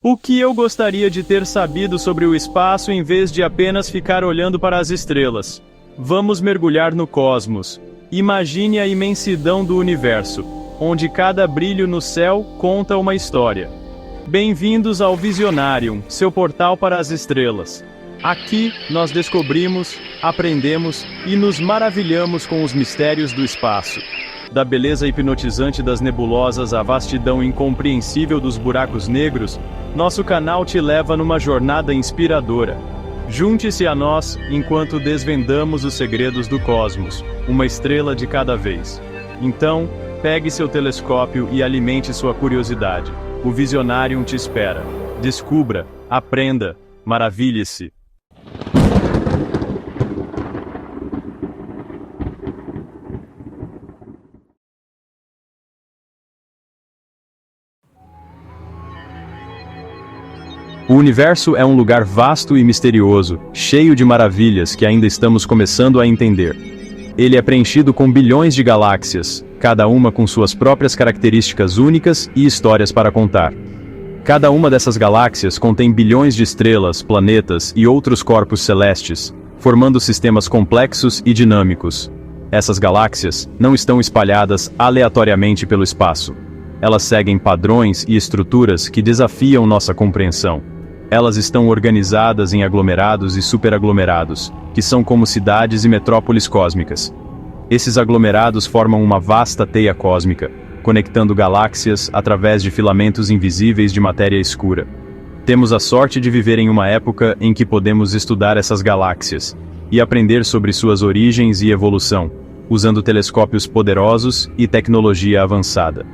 O que eu gostaria de ter sabido sobre o espaço em vez de apenas ficar olhando para as estrelas? Vamos mergulhar no cosmos. Imagine a imensidão do universo, onde cada brilho no céu conta uma história. Bem-vindos ao Visionarium, seu portal para as estrelas. Aqui, nós descobrimos, aprendemos e nos maravilhamos com os mistérios do espaço. Da beleza hipnotizante das nebulosas à vastidão incompreensível dos buracos negros, nosso canal te leva numa jornada inspiradora. Junte-se a nós enquanto desvendamos os segredos do cosmos, uma estrela de cada vez. Então, pegue seu telescópio e alimente sua curiosidade. O Visionarium te espera. Descubra, aprenda, maravilhe-se. O universo é um lugar vasto e misterioso, cheio de maravilhas que ainda estamos começando a entender. Ele é preenchido com bilhões de galáxias, cada uma com suas próprias características únicas e histórias para contar. Cada uma dessas galáxias contém bilhões de estrelas, planetas e outros corpos celestes, formando sistemas complexos e dinâmicos. Essas galáxias não estão espalhadas aleatoriamente pelo espaço. Elas seguem padrões e estruturas que desafiam nossa compreensão. Elas estão organizadas em aglomerados e superaglomerados, que são como cidades e metrópoles cósmicas. Esses aglomerados formam uma vasta teia cósmica, conectando galáxias através de filamentos invisíveis de matéria escura. Temos a sorte de viver em uma época em que podemos estudar essas galáxias e aprender sobre suas origens e evolução, usando telescópios poderosos e tecnologia avançada.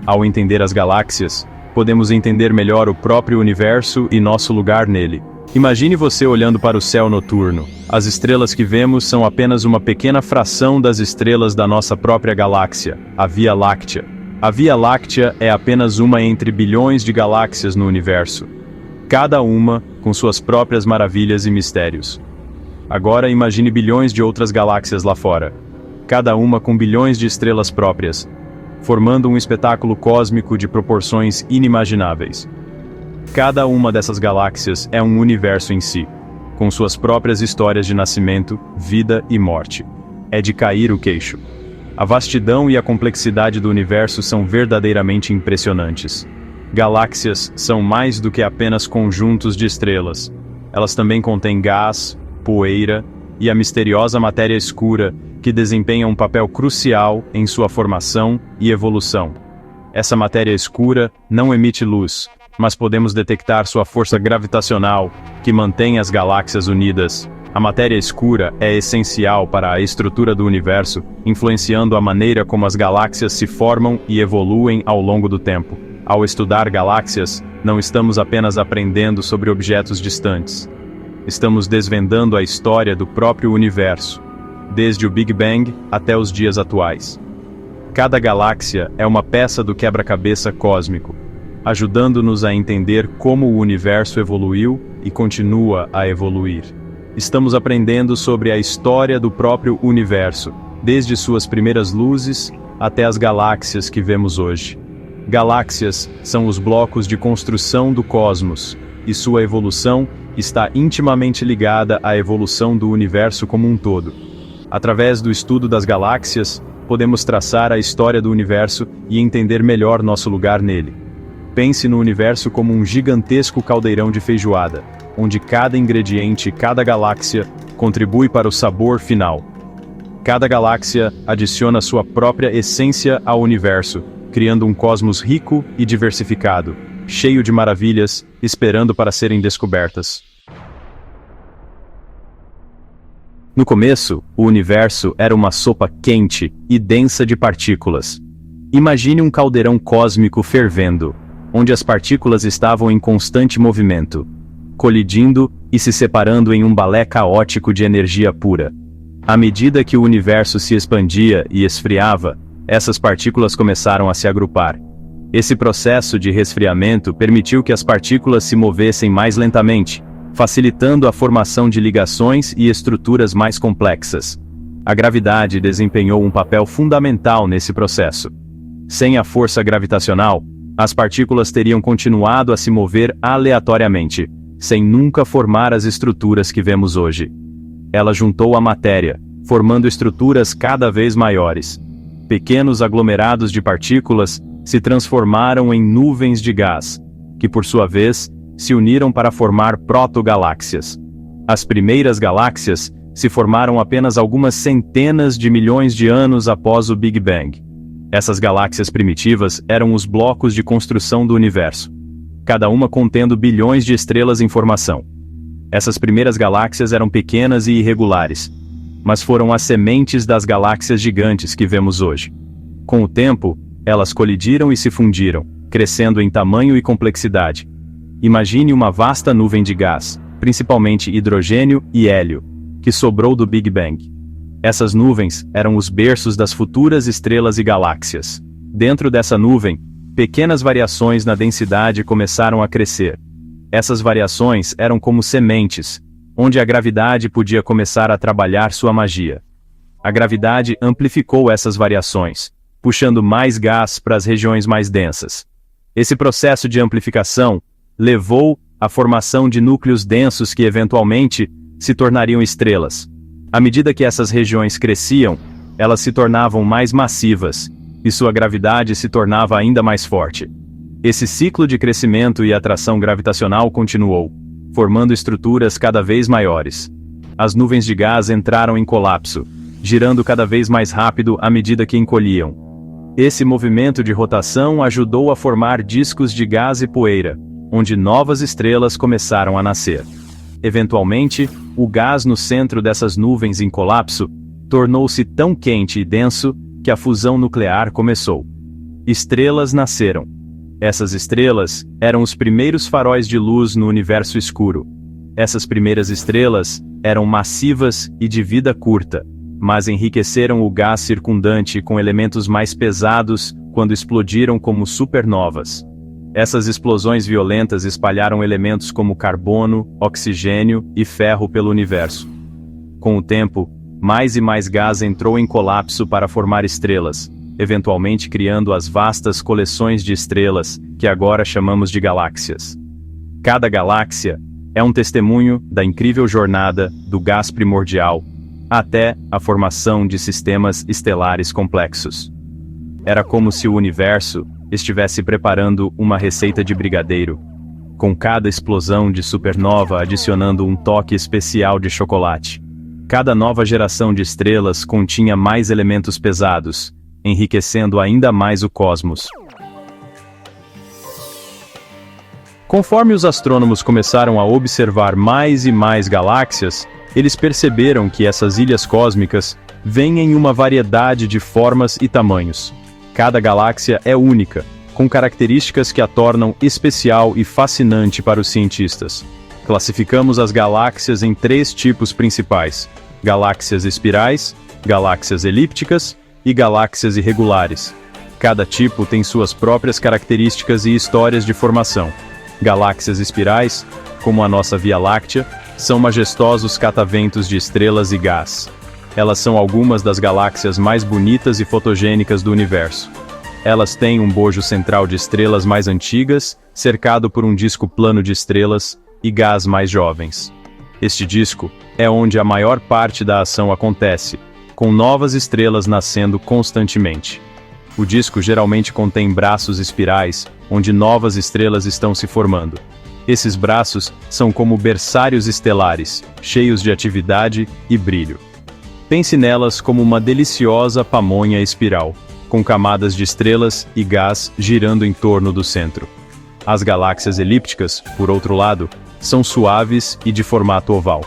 Ao entender as galáxias, podemos entender melhor o próprio universo e nosso lugar nele. Imagine você olhando para o céu noturno. As estrelas que vemos são apenas uma pequena fração das estrelas da nossa própria galáxia, a Via Láctea. A Via Láctea é apenas uma entre bilhões de galáxias no universo, cada uma com suas próprias maravilhas e mistérios. Agora imagine bilhões de outras galáxias lá fora, cada uma com bilhões de estrelas próprias, formando um espetáculo cósmico de proporções inimagináveis. Cada uma dessas galáxias é um universo em si, com suas próprias histórias de nascimento, vida e morte. É de cair o queixo. A vastidão e a complexidade do universo são verdadeiramente impressionantes. Galáxias são mais do que apenas conjuntos de estrelas. Elas também contêm gás, poeira e a misteriosa matéria escura, que desempenha um papel crucial em sua formação e evolução. Essa matéria escura não emite luz, mas podemos detectar sua força gravitacional, que mantém as galáxias unidas. A matéria escura é essencial para a estrutura do universo, influenciando a maneira como as galáxias se formam e evoluem ao longo do tempo. Ao estudar galáxias, não estamos apenas aprendendo sobre objetos distantes. Estamos desvendando a história do próprio universo, desde o Big Bang até os dias atuais. Cada galáxia é uma peça do quebra-cabeça cósmico, ajudando-nos a entender como o universo evoluiu e continua a evoluir. Estamos aprendendo sobre a história do próprio universo, desde suas primeiras luzes até as galáxias que vemos hoje. Galáxias são os blocos de construção do cosmos, e sua evolução está intimamente ligada à evolução do universo como um todo. Através do estudo das galáxias, podemos traçar a história do universo e entender melhor nosso lugar nele. Pense no universo como um gigantesco caldeirão de feijoada, onde cada ingrediente e cada galáxia contribui para o sabor final. Cada galáxia adiciona sua própria essência ao universo, criando um cosmos rico e diversificado, cheio de maravilhas, esperando para serem descobertas. No começo, o universo era uma sopa quente e densa de partículas. Imagine um caldeirão cósmico fervendo, onde as partículas estavam em constante movimento, colidindo e se separando em um balé caótico de energia pura. À medida que o universo se expandia e esfriava, essas partículas começaram a se agrupar. Esse processo de resfriamento permitiu que as partículas se movessem mais lentamente, facilitando a formação de ligações e estruturas mais complexas. A gravidade desempenhou um papel fundamental nesse processo. Sem a força gravitacional, As partículas teriam continuado a se mover aleatoriamente, sem nunca formar as estruturas que vemos hoje. Ela juntou a matéria, formando estruturas cada vez maiores. Pequenos aglomerados de partículas se transformaram em nuvens de gás, que por sua vez se uniram para formar protogaláxias. As primeiras galáxias se formaram apenas algumas centenas de milhões de anos após o Big Bang. Essas galáxias primitivas eram os blocos de construção do universo, cada uma contendo bilhões de estrelas em formação. Essas primeiras galáxias eram pequenas e irregulares, mas foram as sementes das galáxias gigantes que vemos hoje. Com o tempo, elas colidiram e se fundiram, crescendo em tamanho e complexidade. Imagine uma vasta nuvem de gás, principalmente hidrogênio e hélio, que sobrou do Big Bang. Essas nuvens eram os berços das futuras estrelas e galáxias. Dentro dessa nuvem, pequenas variações na densidade começaram a crescer. Essas variações eram como sementes, onde a gravidade podia começar a trabalhar sua magia. A gravidade amplificou essas variações, puxando mais gás para as regiões mais densas. Esse processo de amplificação levou à formação de núcleos densos que eventualmente se tornariam estrelas. À medida que essas regiões cresciam, elas se tornavam mais massivas, e sua gravidade se tornava ainda mais forte. Esse ciclo de crescimento e atração gravitacional continuou, formando estruturas cada vez maiores. As nuvens de gás entraram em colapso, girando cada vez mais rápido à medida que encolhiam. Esse movimento de rotação ajudou a formar discos de gás e poeira, onde novas estrelas começaram a nascer. Eventualmente, o gás no centro dessas nuvens em colapso tornou-se tão quente e denso que a fusão nuclear começou. Estrelas nasceram. Essas estrelas eram os primeiros faróis de luz no universo escuro. Essas primeiras estrelas eram massivas e de vida curta, mas enriqueceram o gás circundante com elementos mais pesados quando explodiram como supernovas. Essas explosões violentas espalharam elementos como carbono, oxigênio e ferro pelo universo. Com o tempo, mais e mais gás entrou em colapso para formar estrelas, eventualmente criando as vastas coleções de estrelas que agora chamamos de galáxias. Cada galáxia é um testemunho da incrível jornada do gás primordial até a formação de sistemas estelares complexos. Era como se o universo estivesse preparando uma receita de brigadeiro, com cada explosão de supernova adicionando um toque especial de chocolate. Cada nova geração de estrelas continha mais elementos pesados, enriquecendo ainda mais o cosmos. Conforme os astrônomos começaram a observar mais e mais galáxias, eles perceberam que essas ilhas cósmicas vêm em uma variedade de formas e tamanhos. Cada galáxia é única, com características que a tornam especial e fascinante para os cientistas. Classificamos as galáxias em 3 tipos principais: galáxias espirais, galáxias elípticas e galáxias irregulares. Cada tipo tem suas próprias características e histórias de formação. Galáxias espirais, como a nossa Via Láctea, são majestosos cataventos de estrelas e gás. Elas são algumas das galáxias mais bonitas e fotogênicas do universo. Elas têm um bojo central de estrelas mais antigas, cercado por um disco plano de estrelas e gás mais jovens. Este disco é onde a maior parte da ação acontece, com novas estrelas nascendo constantemente. O disco geralmente contém braços espirais, onde novas estrelas estão se formando. Esses braços são como berçários estelares, cheios de atividade e brilho. Pense nelas como uma deliciosa pamonha espiral, com camadas de estrelas e gás girando em torno do centro. As galáxias elípticas, por outro lado, são suaves e de formato oval.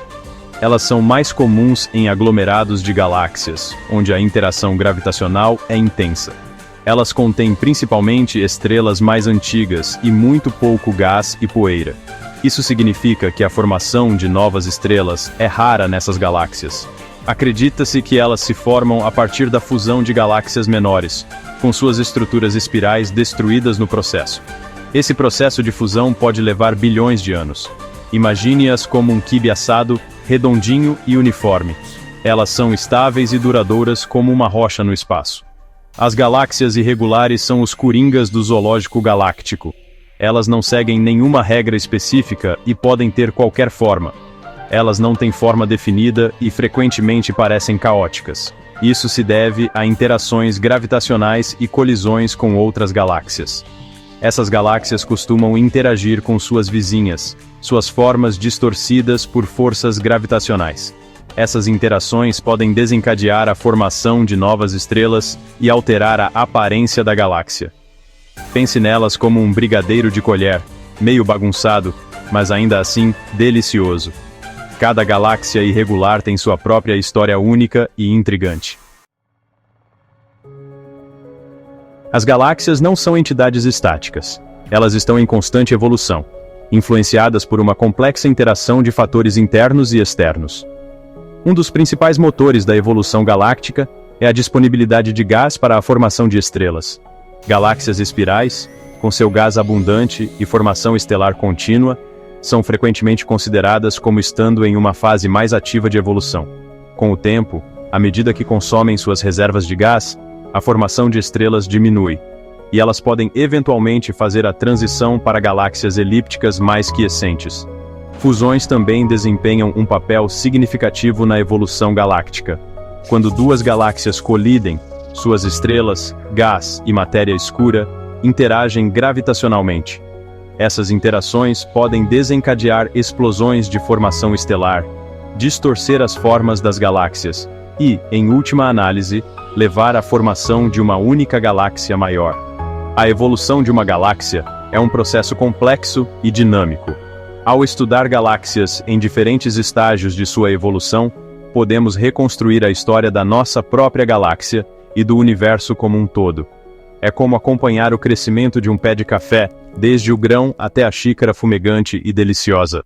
Elas são mais comuns em aglomerados de galáxias, onde a interação gravitacional é intensa. Elas contêm principalmente estrelas mais antigas e muito pouco gás e poeira. Isso significa que a formação de novas estrelas é rara nessas galáxias. Acredita-se que elas se formam a partir da fusão de galáxias menores, com suas estruturas espirais destruídas no processo. Esse processo de fusão pode levar bilhões de anos. Imagine-as como um quibe assado, redondinho e uniforme. Elas são estáveis e duradouras como uma rocha no espaço. As galáxias irregulares são os coringas do zoológico galáctico. Elas não seguem nenhuma regra específica e podem ter qualquer forma. Elas não têm forma definida e frequentemente parecem caóticas. Isso se deve a interações gravitacionais e colisões com outras galáxias. Essas galáxias costumam interagir com suas vizinhas, suas formas distorcidas por forças gravitacionais. Essas interações podem desencadear a formação de novas estrelas e alterar a aparência da galáxia. Pense nelas como um brigadeiro de colher, meio bagunçado, mas ainda assim delicioso. Cada galáxia irregular tem sua própria história única e intrigante. As galáxias não são entidades estáticas. Elas estão em constante evolução, influenciadas por uma complexa interação de fatores internos e externos. Um dos principais motores da evolução galáctica é a disponibilidade de gás para a formação de estrelas. Galáxias espirais, com seu gás abundante e formação estelar contínua, são frequentemente consideradas como estando em uma fase mais ativa de evolução. Com o tempo, à medida que consomem suas reservas de gás, a formação de estrelas diminui, e elas podem eventualmente fazer a transição para galáxias elípticas mais quiescentes. Fusões também desempenham um papel significativo na evolução galáctica. Quando duas galáxias colidem, suas estrelas, gás e matéria escura interagem gravitacionalmente. Essas interações podem desencadear explosões de formação estelar, distorcer as formas das galáxias e, em última análise, levar à formação de uma única galáxia maior. A evolução de uma galáxia é um processo complexo e dinâmico. Ao estudar galáxias em diferentes estágios de sua evolução, podemos reconstruir a história da nossa própria galáxia e do universo como um todo. É como acompanhar o crescimento de um pé de café, desde o grão até a xícara fumegante e deliciosa.